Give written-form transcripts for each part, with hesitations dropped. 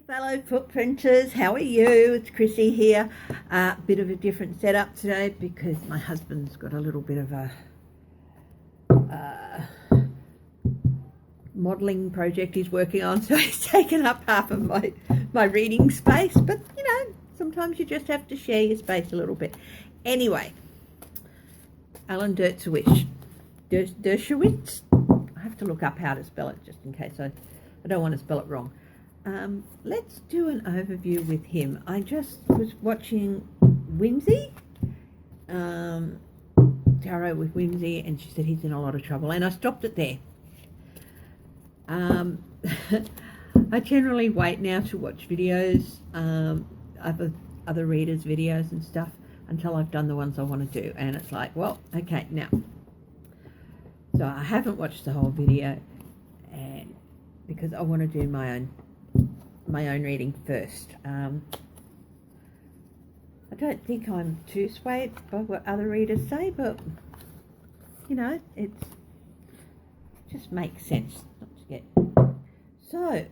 fellow footprinters, how are you? It's Chrissy here. Bit of a different setup today because my husband's got a little bit of a modelling project he's working on, so he's taken up half of my reading space. But you know, sometimes you just have to share your space a little bit. Anyway, Alan Dershowitz. Dershowitz. I have to look up how to spell it just in case I don't want to spell it wrong. Let's do an overview with him. I just was watching Whimsy, Tarot with Whimsy, and she said he's in a lot of trouble, and I stopped it there. I generally wait now to watch videos, other readers' videos and stuff until I've done the ones I want to do, and it's like, well, okay, now. So I haven't watched the whole video, and because I want to do my own reading first. I don't think I'm too swayed by what other readers say, but you know, it just makes sense not to get. So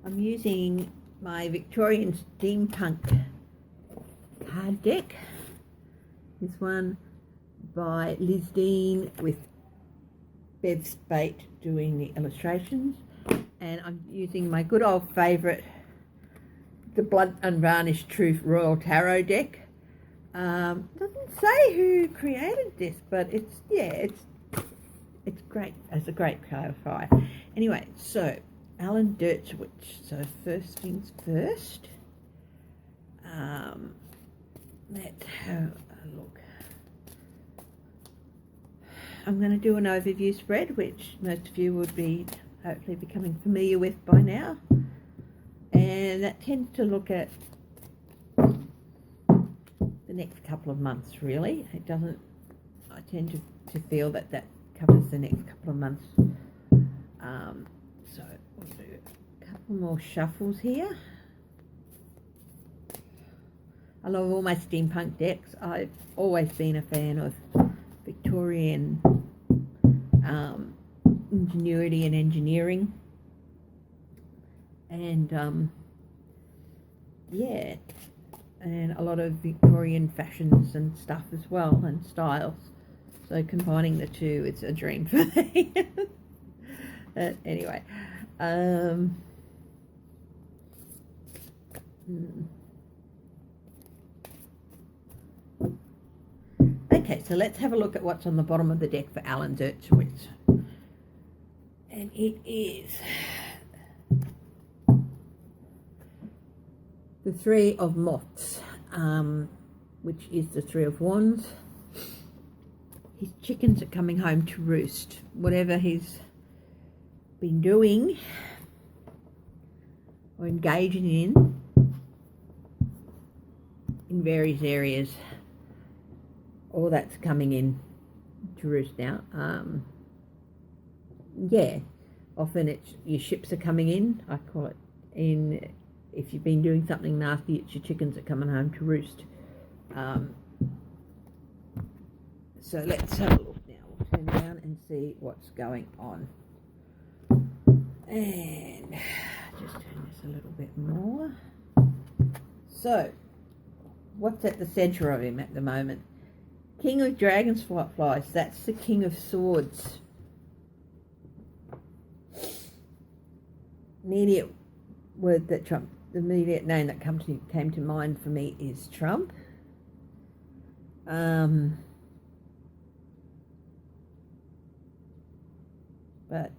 I'm using my Victorian Steampunk card deck. This one by Liz Dean with Bev Spate doing the illustrations. And I'm using my good old favourite, the Blood Unvarnished Truth Royal Tarot deck. Doesn't say who created this, but it's great. It's a great clarifier. Anyway, so Alan Dershowitz. So first things first. Let's have a look. I'm going to do an overview spread, which most of you would be hopefully becoming familiar with by now, and that tends to look at the next couple of months. Really, it doesn't. I tend to feel that covers the next couple of months. So we'll do a couple more shuffles here. I love all my steampunk decks. I've always been a fan of Victorian ingenuity and engineering, and yeah, and a lot of Victorian fashions and stuff as well, and styles. So combining the two, it's a dream for me. Anyway, okay, so let's have a look at what's on the bottom of the deck for Alan Dershowitz. And it is the Three of Moths, which is the Three of Wands. His chickens are coming home to roost. Whatever he's been doing or engaging in various areas, all that's coming in to roost now. Yeah, often it's your ships are coming in. I call it in, if you've been doing something nasty, it's your chickens are coming home to roost. So let's have a look now. We'll turn around and see what's going on. And just turn this a little bit more. So, what's at the centre of him at the moment? King of Dragonflies, that's the King of Swords. Immediate word that Trump, the immediate name that came to mind for me is Trump. But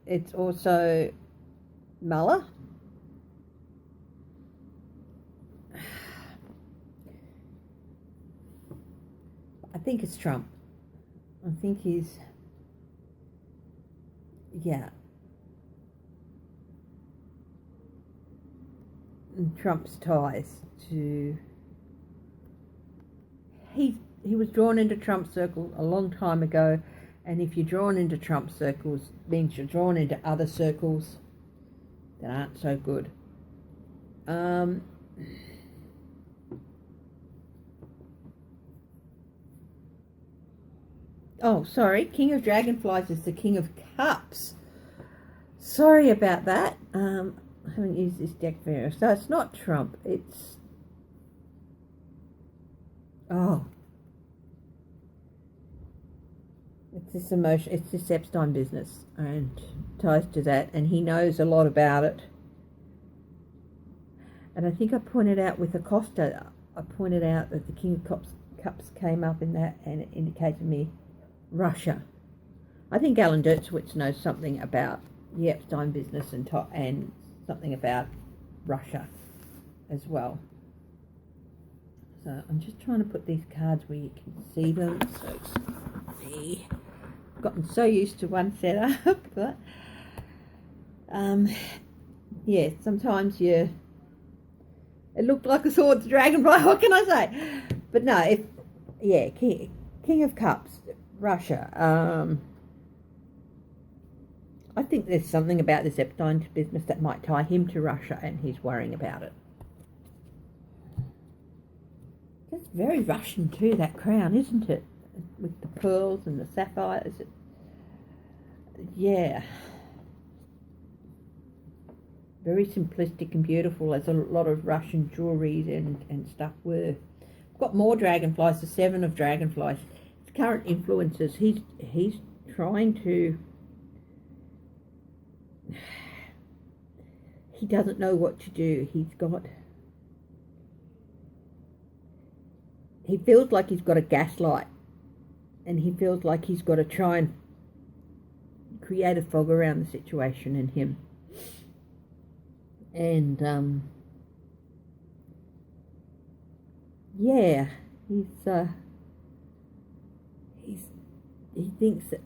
it's also Muller. I think it's Trump. I think he's, yeah. Trump's ties to, he was drawn into Trump's circle a long time ago, and if you're drawn into Trump's circles, it means you're drawn into other circles that aren't so good. Oh, sorry, King of Dragonflies is the King of Cups. Sorry about that. haven't used this deck very much. So it's not Trump. It's it's this emotion. It's this Epstein business and ties to that, and he knows a lot about it. And I think I pointed out with Acosta, I pointed out that the King of Cups came up in that, and it indicated to me Russia. I think Alan Dershowitz knows something about the Epstein business and something about Russia as well. So I'm just trying to put these cards where you can see them. So see, I've gotten so used to one setup, but yeah, sometimes it looked like a sword's dragonfly. What can I say? But no, King of Cups, Russia. I think there's something about this Epstein business that might tie him to Russia, and he's worrying about it. It's very Russian too, that crown, isn't it? With the pearls and the sapphires. Yeah. Very simplistic and beautiful, as a lot of Russian jewelry and stuff were. I've got more dragonflies, the 7 of dragonflies. His current influences, he's trying to... He doesn't know what to do. He feels like he's got a gaslight, and he feels like he's got to try and create a fog around the situation in him. And yeah, he thinks that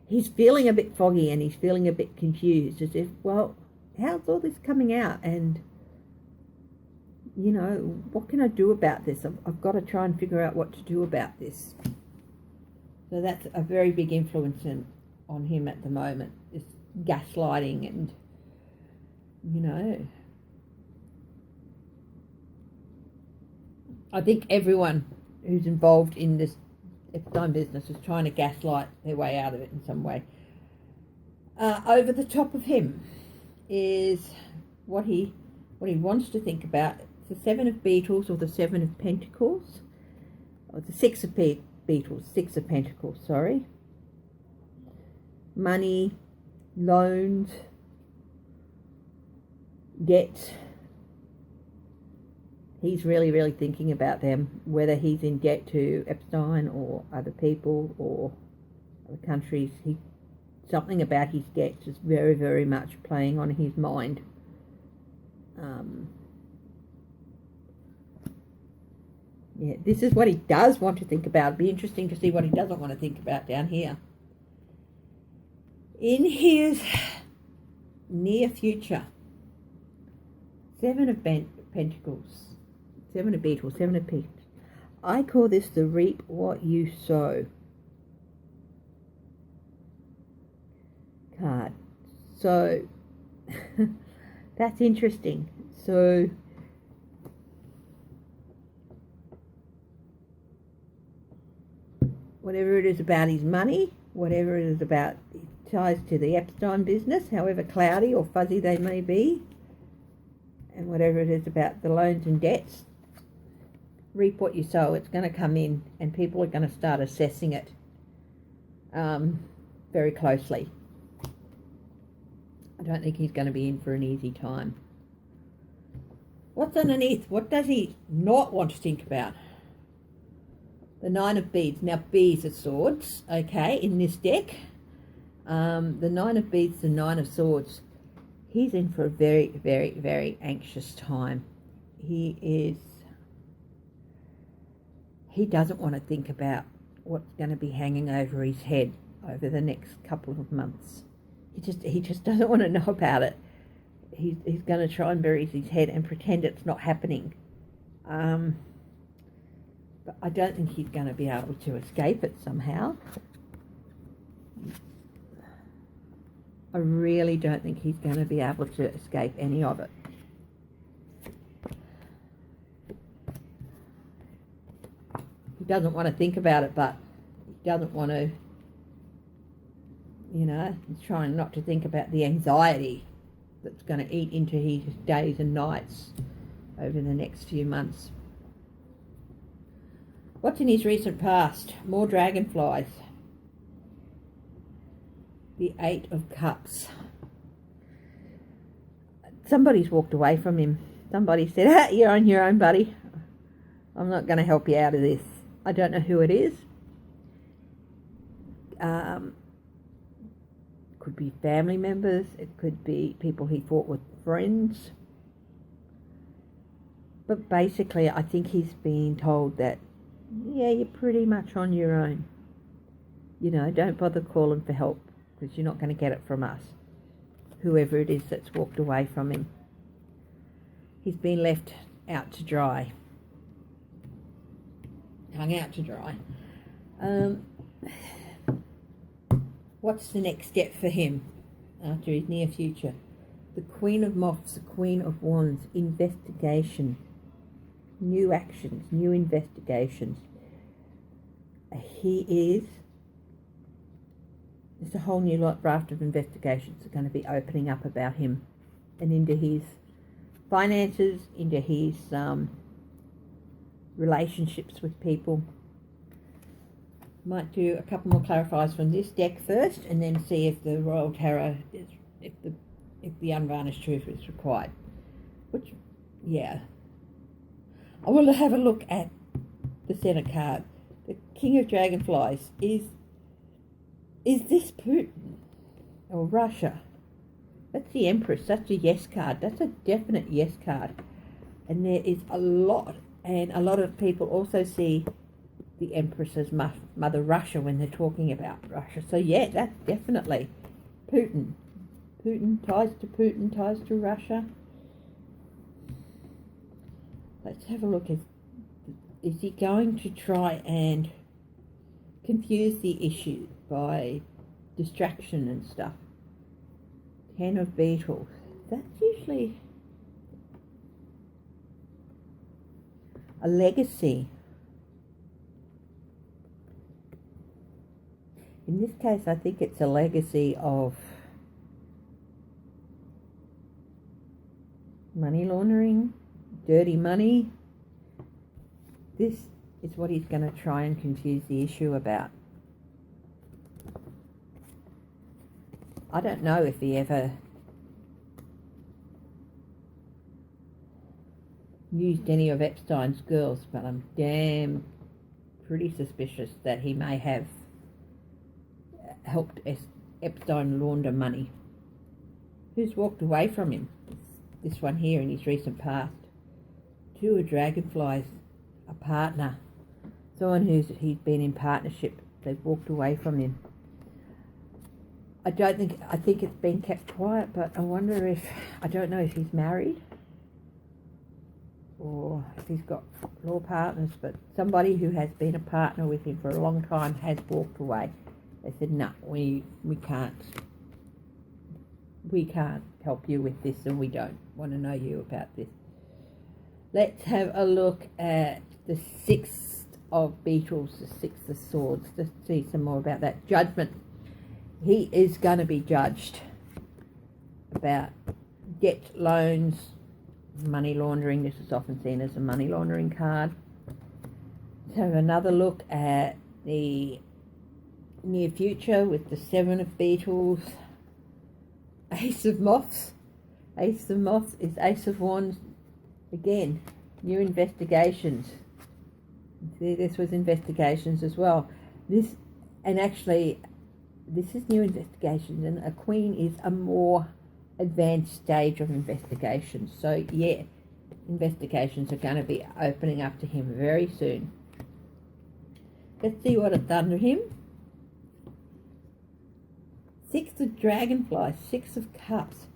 he's feeling a bit foggy, and he's feeling a bit confused, as if, well, how's all this coming out? And, you know, what can I do about this? I've got to try and figure out what to do about this. So that's a very big influence on him at the moment, this gaslighting and, you know. I think everyone who's involved in this Epstein business is trying to gaslight their way out of it in some way. Over the top of him is what he wants to think about. It's the 7 of Beetles, or the 7 of Pentacles, or the 6 of Beetles, 6 of Pentacles, sorry. Money, loans, debt. He's really, really thinking about them, whether he's in debt to Epstein or other people or other countries. Something about his debts is very, very much playing on his mind. Yeah, this is what he does want to think about. It'd be interesting to see what he doesn't want to think about down here. In his near future, 7 of Pentacles. 7 of Beetles, 7 of Pentacles. I call this the reap what you sow card. So that's interesting. So whatever it is about his money, whatever it is about ties to the Epstein business, however cloudy or fuzzy they may be, and whatever it is about the loans and debts, reap what you sow. It's going to come in, and people are going to start assessing it very closely. I don't think he's going to be in for an easy time. What's underneath? What does he not want to think about? The 9 of Beads. Now, bees are swords, okay, in this deck. The 9 of Beads, the 9 of Swords. He's in for a very, very, very anxious time. He doesn't want to think about what's going to be hanging over his head over the next couple of months. He just doesn't want to know about it. He's going to try and bury his head and pretend it's not happening. But I don't think he's going to be able to escape it somehow. I really don't think he's going to be able to escape any of it. He doesn't want to think about it, but he doesn't want to you know, he's trying not to think about the anxiety that's going to eat into his days and nights over the next few months. What's in his recent past? More dragonflies. The Eight of Cups. Somebody's walked away from him. Somebody said, you're on your own, buddy. I'm not going to help you out of this. I don't know who it is. Could be family members. It could be people he fought with, friends. But basically, I think he's being told that, yeah, you're pretty much on your own. You know, don't bother calling for help because you're not going to get it from us. Whoever it is that's walked away from him. He's been left out to dry. Hung out to dry. What's the next step for him after his near future? The Queen of Moths, the Queen of Wands, investigation, new actions, new investigations. There's a whole new raft of investigations that are going to be opening up about him and into his finances, into his relationships with people. Might do a couple more clarifiers from this deck first, and then see if the Royal Tarot is, if the Unvarnished Truth is required. Which, yeah. I want to have a look at the Center card. The King of Dragonflies. Is this Putin or Russia? That's the Empress. That's a yes card. That's a definite yes card. And there is a lot, and a lot of people also see the Empress as Mother Russia when they're talking about Russia. So yeah, that's definitely Putin. Putin, ties to Russia. Let's have a look. Is he going to try and confuse the issue by distraction and stuff? 10 of Beetles. That's usually a legacy. In this case, I think it's a legacy of money laundering, dirty money. This is what he's going to try and confuse the issue about. I don't know if he ever used any of Epstein's girls, but I'm damn pretty suspicious that he may have helped Epstein launder money. Who's walked away from him? This one here in his recent past. 2 of Dragonflies, a partner. Someone he's been in partnership. They've walked away from him. I think it's been kept quiet, but I don't know if he's married or if he's got law partners, but somebody who has been a partner with him for a long time has walked away. They said, no, we can't help you with this, and we don't want to know you about this. Let's have a look at the 6 of Beetles, the 6 of Swords, to see some more about that. Judgment. He is going to be judged about debt, loans, money laundering. This is often seen as a money laundering card. So another look at the near future with the 7 of Beetles. Ace of Moths. Ace of Moths is Ace of Wands. Again, new investigations. See, this was investigations as well. This is new investigations, and a queen is a more advanced stage of investigations. So yeah, investigations are going to be opening up to him very soon. Let's see what it's done to him. 6 of Dragonflies, 6 of Cups.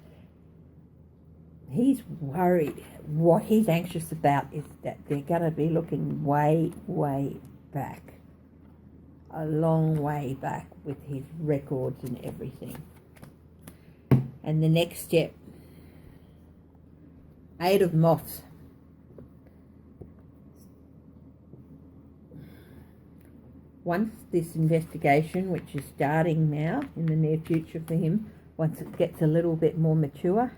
He's worried. What he's anxious about is that they're going to be looking way, way back. A long way back with his records and everything. And the next step. 8 of Moths. once this investigation, which is starting now in the near future for him, once it gets a little bit more mature,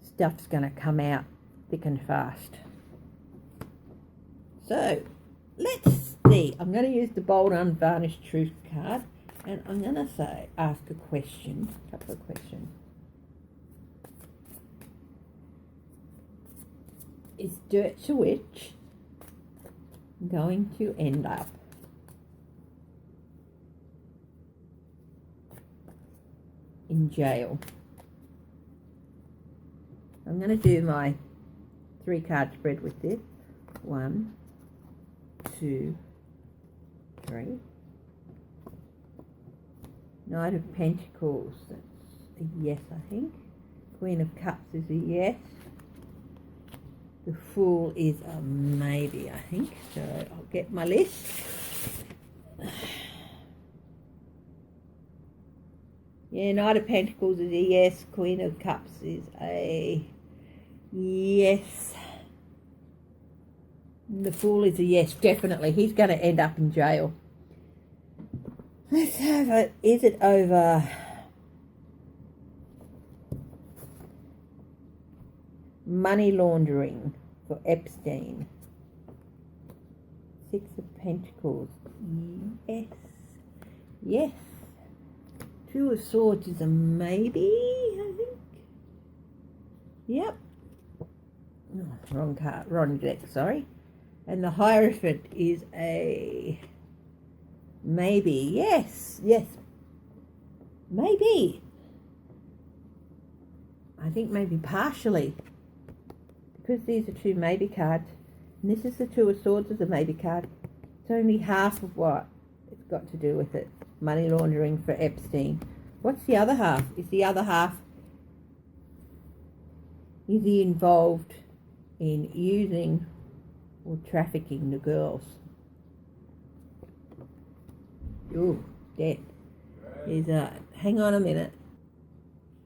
stuff's going to come out thick and fast. So, let's see. I'm going to use the Bold Unvarnished Truth card, and I'm going to ask a couple of questions. Is Dershowitz going to end up in jail? I'm going to do my 3-card spread with this. 1, 2, 3. Knight of Pentacles, that's a yes, I think. Queen of Cups is a yes. The Fool is a maybe, I think. So I'll get my list. Yeah, Knight of Pentacles is a yes. Queen of Cups is a yes. The Fool is a yes, definitely. He's going to end up in jail. Let's have it. Is it over money laundering for Epstein? 6 of Pentacles. Yes. Yes. 2 of Swords is a maybe, I think. Yep. Oh, wrong card, wrong deck, sorry. And the Hierophant is a maybe. Yes, yes. Maybe. I think maybe partially. Because these are 2 maybe cards. And this is the 2 of Swords as a maybe card. It's only half of what it's got to do with it. Money laundering for Epstein. What's the other half? Is the other half, is he involved in using or trafficking the girls? Ooh, death. Is hang on a minute.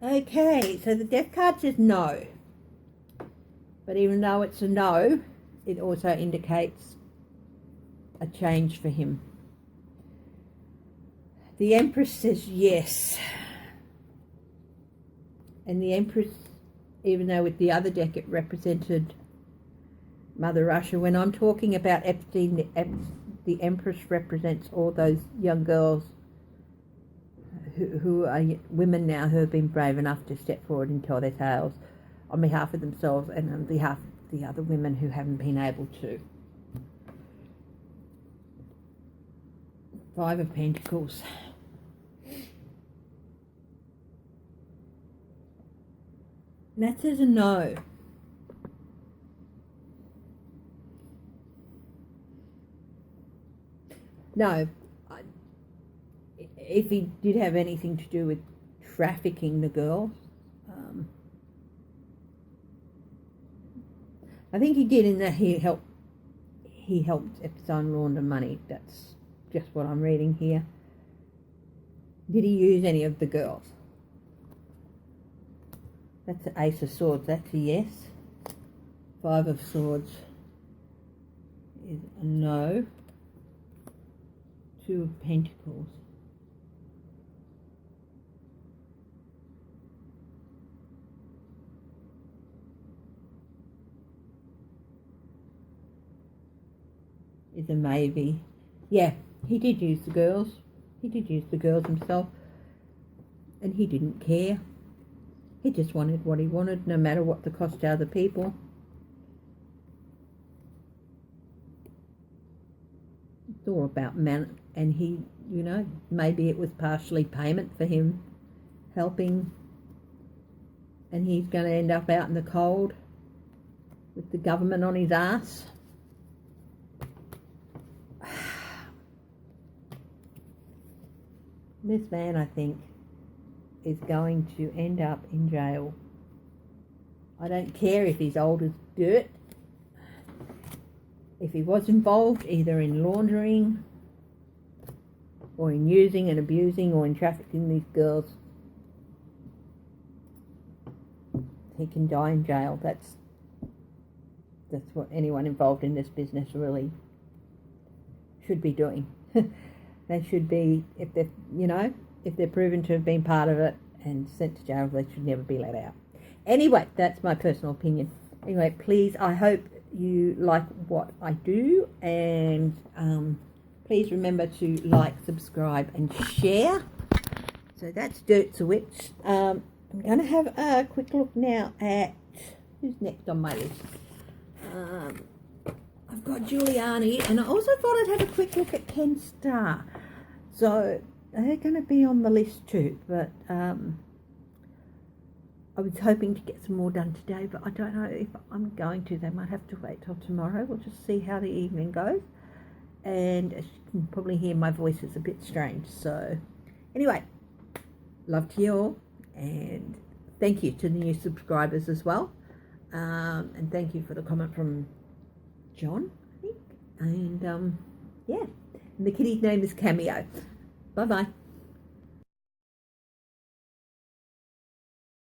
Okay, so the death card says no. But even though it's a no, it also indicates a change for him. The Empress says yes. And the Empress, even though with the other deck it represented Mother Russia, when I'm talking about Epstein, the Empress represents all those young girls who are women now who have been brave enough to step forward and tell their tales on behalf of themselves and on behalf of the other women who haven't been able to. 5 of Pentacles. That says a no. No. If he did have anything to do with trafficking the girls, I think he did in that he helped Epstein launder money. That's just what I'm reading here. Did he use any of the girls? That's the Ace of Swords. That's a yes. 5 of Swords is a no. 2 of Pentacles. Is a maybe. Yeah, he did use the girls. He did use the girls himself. And he didn't care. He just wanted what he wanted, no matter what the cost to other people. It's all about man. And he, you know, maybe it was partially payment for him helping. And he's going to end up out in the cold with the government on his ass. This man, I think, is going to end up in jail. I don't care if he's old as dirt. If he was involved either in laundering or in using and abusing or in trafficking these girls, he can die in jail. That's what anyone involved in this business really should be doing. They should be, if they're proven to have been part of it and sent to jail, they should never be let out. Anyway, that's my personal opinion. Anyway, please, I hope you like what I do, and please remember to like, subscribe and share. So that's Dershowitz. I'm going to have a quick look now at who's next on my list. I've got Giuliani, and I also thought I'd have a quick look at Ken Starr. So they're going to be on the list too, but I was hoping to get some more done today, but I don't know if I'm going to. They might have to wait till tomorrow. We'll just see how the evening goes. And as you can probably hear, my voice is a bit strange. So anyway, love to you all, and thank you to the new subscribers as well. And thank you for the comment from John, I think. And yeah, and the kitty's name is Cameo. Bye bye.